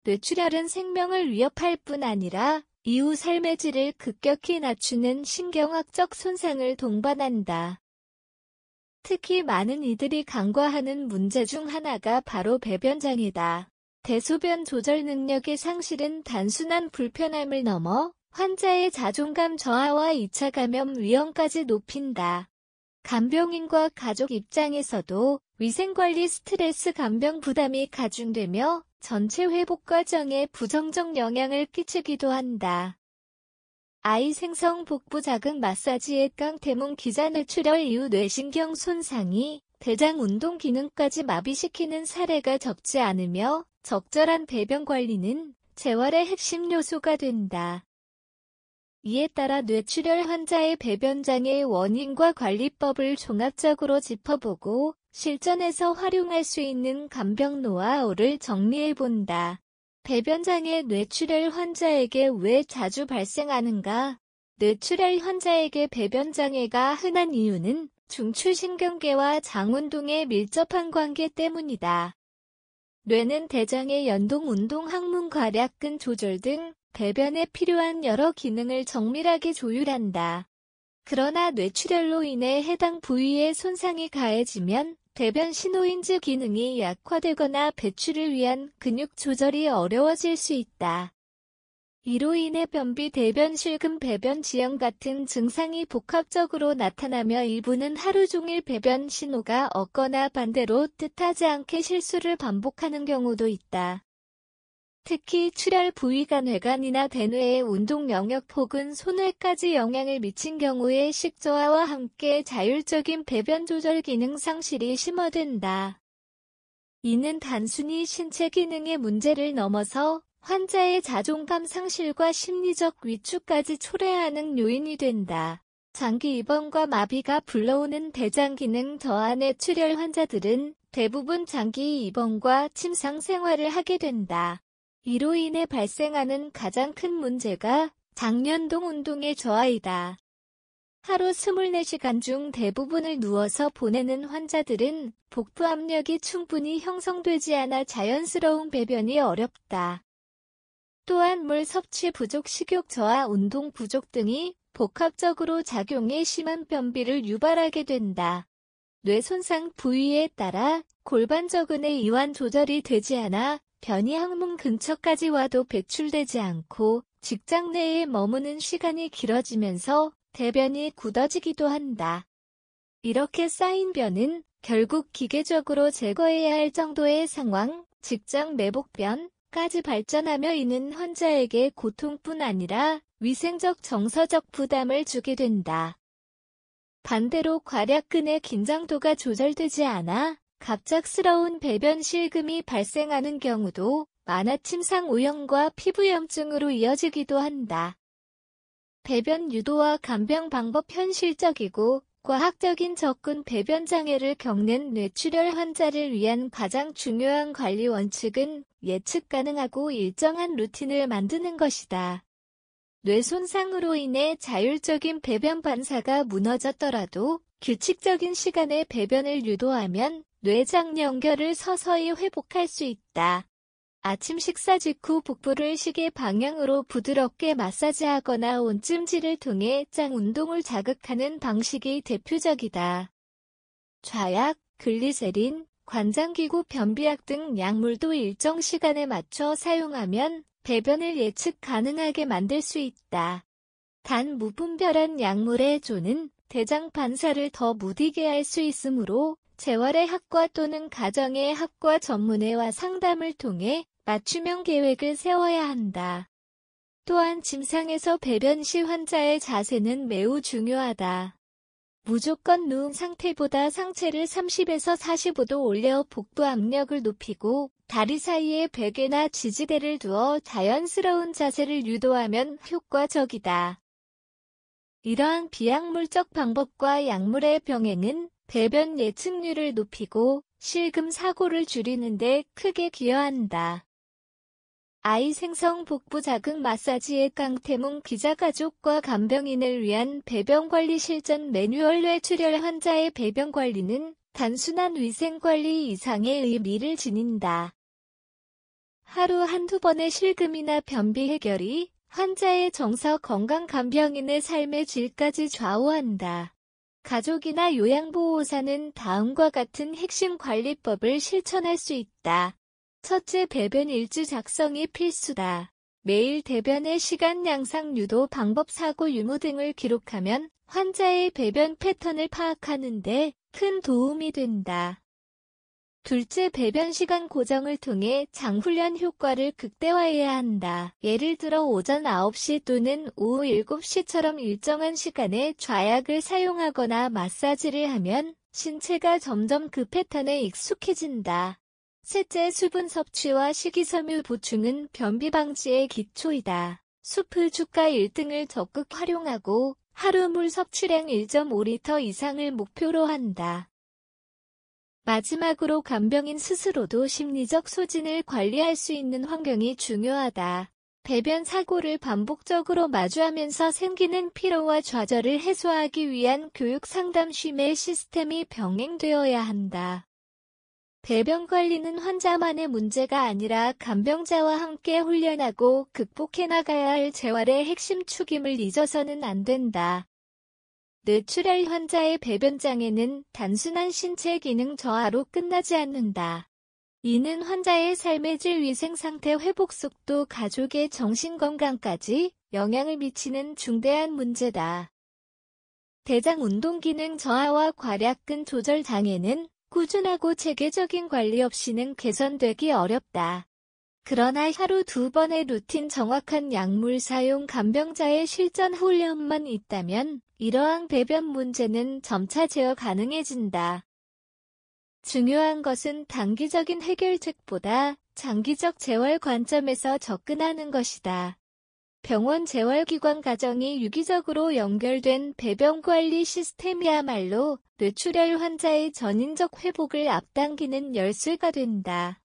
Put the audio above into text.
뇌출혈은 생명을 위협할 뿐 아니라 이후 삶의 질을 급격히 낮추는 신경학적 손상을 동반한다. 특히 많은 이들이 간과하는 문제 중 하나가 바로 배변장애다. 대소변 조절 능력의 상실은 단순한 불편함을 넘어 환자의 자존감 저하와 2차 감염 위험까지 높인다. 간병인과 가족 입장에서도 위생관리 스트레스 간병 부담이 가중되며 전체 회복 과정에 부정적 영향을 끼치기도 한다. 아이 생성 복부 자극 마사지의 강태문 기자 뇌출혈 이후 뇌신경 손상이 대장 운동 기능까지 마비시키는 사례가 적지 않으며 적절한 배변 관리는 재활의 핵심 요소가 된다. 이에 따라 뇌출혈 환자의 배변장애의 원인과 관리법을 종합적으로 짚어보고 실전에서 활용할 수 있는 간병 노하우를 정리해본다. 배변장애 뇌출혈 환자에게 왜 자주 발생하는가? 뇌출혈 환자에게 배변장애가 흔한 이유는 중추신경계와 장운동의 밀접한 관계 때문이다. 뇌는 대장의 연동, 운동, 항문 괄약근 조절 등 배변에 필요한 여러 기능을 정밀하게 조율한다. 그러나 뇌출혈로 인해 해당 부위에 손상이 가해지면 배변 신호인지 기능이 약화되거나 배출을 위한 근육 조절이 어려워질 수 있다. 이로 인해 변비, 대변 실금, 배변 지연 같은 증상이 복합적으로 나타나며 일부는 하루 종일 배변 신호가 없거나 반대로 뜻하지 않게 실수를 반복하는 경우도 있다. 특히 출혈 부위가 뇌간이나 대뇌의 운동 영역 혹은 손뇌까지 영향을 미친 경우에 식저하와 함께 자율적인 배변 조절 기능 상실이 심화된다. 이는 단순히 신체 기능의 문제를 넘어서 환자의 자존감 상실과 심리적 위축까지 초래하는 요인이 된다. 장기 입원과 마비가 불러오는 대장 기능 저하 뇌출혈 환자들은 대부분 장기 입원과 침상 생활을 하게 된다. 이로 인해 발생하는 가장 큰 문제가 장연동 운동의 저하이다. 하루 24시간 중 대부분을 누워서 보내는 환자들은 복부 압력이 충분히 형성되지 않아 자연스러운 배변이 어렵다. 또한 물 섭취 부족, 식욕 저하, 운동 부족 등이 복합적으로 작용해 심한 변비를 유발하게 된다. 뇌 손상 부위에 따라 골반저근의 이완 조절이 되지 않아 변이 항문 근처까지 와도 배출되지 않고 직장 내에 머무는 시간이 길어지면서 대변이 굳어지기도 한다. 이렇게 쌓인 변은 결국 기계적으로 제거해야 할 정도의 상황, 직장 내복변까지 발전하며 이는 환자에게 고통뿐 아니라 위생적 정서적 부담을 주게 된다. 반대로 괄약근의 긴장도가 조절되지 않아 갑작스러운 배변 실금이 발생하는 경우도 많아 침상 오염과 피부염증으로 이어지기도 한다. 배변 유도와 간병 방법 현실적이고 과학적인 접근 배변 장애를 겪는 뇌출혈 환자를 위한 가장 중요한 관리 원칙은 예측 가능하고 일정한 루틴을 만드는 것이다. 뇌 손상으로 인해 자율적인 배변 반사가 무너졌더라도 규칙적인 시간에 배변을 유도하면 뇌장 연결을 서서히 회복할 수 있다. 아침 식사 직후 복부를 시계 방향으로 부드럽게 마사지하거나 온찜질을 통해 장 운동을 자극하는 방식이 대표적이다. 좌약, 글리세린, 관장기구, 변비약 등 약물도 일정 시간에 맞춰 사용하면 배변을 예측 가능하게 만들 수 있다. 단 무분별한 약물의 조는 대장 반사를 더 무디게 할 수 있으므로 재활의 학과 또는 가정의 학과 전문의와 상담을 통해 맞춤형 계획을 세워야 한다. 또한 침상에서 배변 시 환자의 자세는 매우 중요하다. 무조건 누운 상태보다 상체를 30에서 45도 올려 복부 압력을 높이고 다리 사이에 베개나 지지대를 두어 자연스러운 자세를 유도하면 효과적이다. 이러한 비약물적 방법과 약물의 병행은 배변 예측률을 높이고 실금 사고를 줄이는 데 크게 기여한다. 아이 생성 복부 자극 마사지의 강태문 기자 가족과 간병인을 위한 배변관리 실전 매뉴얼 뇌출혈 환자의 배변관리는 단순한 위생관리 이상의 의미를 지닌다. 하루 한두 번의 실금이나 변비 해결이 환자의 정서 건강 간병인의 삶의 질까지 좌우한다. 가족이나 요양보호사는 다음과 같은 핵심 관리법을 실천할 수 있다. 첫째, 배변 일지 작성이 필수다. 매일 대변의 시간, 양상, 유도, 방법, 사고, 유무 등을 기록하면 환자의 배변 패턴을 파악하는 데 큰 도움이 된다. 둘째, 배변 시간 고정을 통해 장훈련 효과를 극대화해야 한다. 예를 들어 오전 9시 또는 오후 7시처럼 일정한 시간에 좌약을 사용하거나 마사지를 하면 신체가 점점 그 패턴에 익숙해진다. 셋째, 수분 섭취와 식이섬유 보충은 변비 방지의 기초이다. 수프, 주가 1등을 적극 활용하고 하루 물 섭취량 1.5리터 이상을 목표로 한다. 마지막으로 간병인 스스로도 심리적 소진을 관리할 수 있는 환경이 중요하다. 배변 사고를 반복적으로 마주하면서 생기는 피로와 좌절을 해소하기 위한 교육 상담 쉼의 시스템이 병행되어야 한다. 배변 관리는 환자만의 문제가 아니라 간병자와 함께 훈련하고 극복해 나가야 할 재활의 핵심 축임을 잊어서는 안 된다. 뇌출혈 환자의 배변 장애는 단순한 신체 기능 저하로 끝나지 않는다. 이는 환자의 삶의 질, 위생 상태, 회복 속도, 가족의 정신 건강까지 영향을 미치는 중대한 문제다. 대장 운동 기능 저하와 괄약근 조절 장애는 꾸준하고 체계적인 관리 없이는 개선되기 어렵다. 그러나 하루 2번의 루틴 정확한 약물 사용, 간병자의 실전 훈련만 있다면 이러한 배변 문제는 점차 제어 가능해진다. 중요한 것은 단기적인 해결책보다 장기적 재활 관점에서 접근하는 것이다. 병원 재활기관 가정이 유기적으로 연결된 배변 관리 시스템이야말로 뇌출혈 환자의 전인적 회복을 앞당기는 열쇠가 된다.